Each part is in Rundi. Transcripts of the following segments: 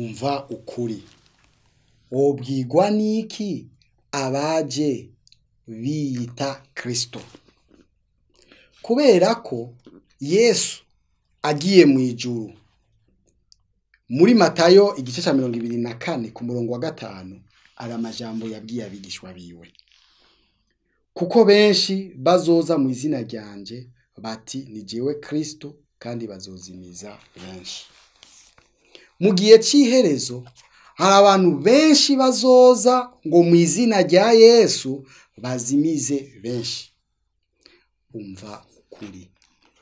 umva ukuri. Wobwirwa n'iki abaje biyita Kristo? Kubera ko Yesu agiye mu ijuru, muri Matayo igice ca 24 ku murongo wa 5 ari amajambo yabwiye abigishwa biwe. Kuko benshi bazoza mu izina ryanje bati ni jewe Kristo, kandi bazozimiza benshi. Mu gihe c'iherezo hari abantu benshi bazoza ngo mu izina rya Yesu bazimize benshi. Umva ukuri.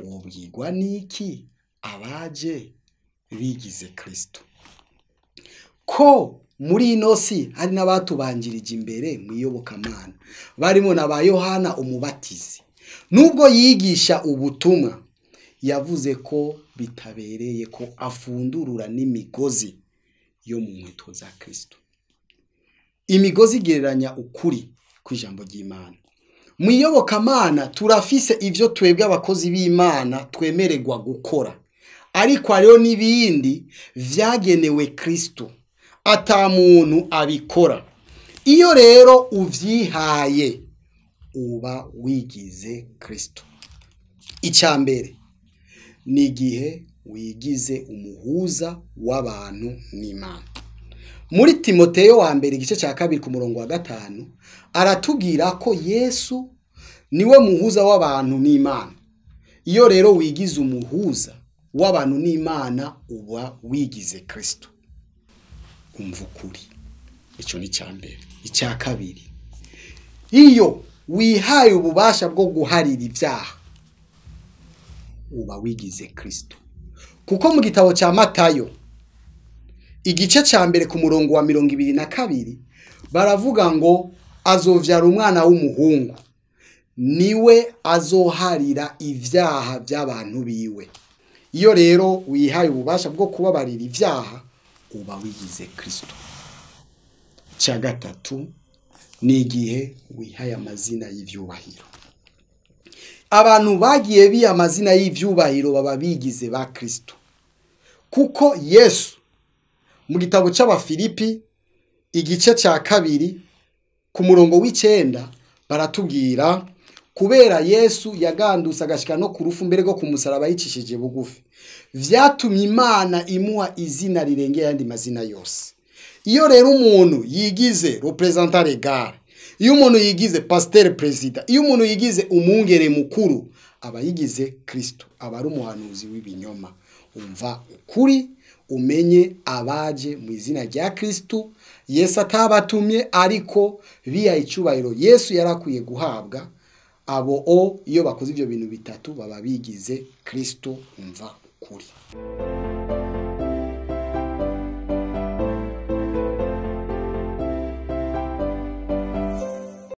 Wobwirwa n'iki abaje bigize Kristo? Ko muri ino si hari n'abatubanjirije imbere mu iyobokamana, barimo na ba Yohana umubatizi. Nubwo yigisha ubutumwa, yavuze ko bitabereye ko afundurura n'imigozi yo mu nkweto za Kristo. Imigozi igereranya ukuri kw'ijambo ry'Imana. Mu iyobokamana turafise ivyo twebwe abakozi b'Imana twemererwa gukora, ariko hariho n'ibindi vyagenewe Kristo ata muntu abikora. Iyo rero uvyihaye uba wigize Kristo. Icambere ni igihe wigize umuhuza w'abantu n'Imana. Muri Timoteyo wa mbere igice ca 2 ku murongo wa 5 aratubwira ko Yesu niwe muhuza w'abantu n'Imana. Iyo rero wigize umuhuza w'abantu n'Imana uba wigize Kristo. Umva ukuri. Ico ni cambere. Icya kabiri, iyo wihaye ububasha bwo guharira ibyaha uba wigize Kristo. Kuko mu gitabo ca Matayo igice ca mbere ku murongo wa 22 baravuga ngo azovyara umwana w'umuhungu, niwe azoharira ivyaha by'abantu biwe. Iyo rero wihaye ububasha bwo kubabarira ivyaha uba wigize Kristo. Ca gatatu ni igihe wihaye amazina y'ivyubahiro. Abantu bagiye biya amazina y'ivyubahiro baba bigize ba Kristo. Kuko Yesu mu gitabo c'Abafilipi igice ca 2 ku murongo w'9 baratubwira kubera Yesu yagandusa agashika no ku rufu mbere go kumusaraba yicishije bugufi, vyatumye Imana imuha izina rirengeye yandi mazina yose. Iyo rero umuntu yigize representant legal, iyo umuntu yigize pasteur president, iyo umuntu yigize umwungere mukuru, aba yigize Kristo, aba ari umuhanuzi w'ibinyoma. Umva ukuri, umenye abaje mu izina rya Kristo. Yesu atabatumye, ariko biya icubahiro Yesu yarakwiye guhabwa. Abo iyo bakoze ivyo bintu bitatu baba bigize Kristo. Umva ukuri.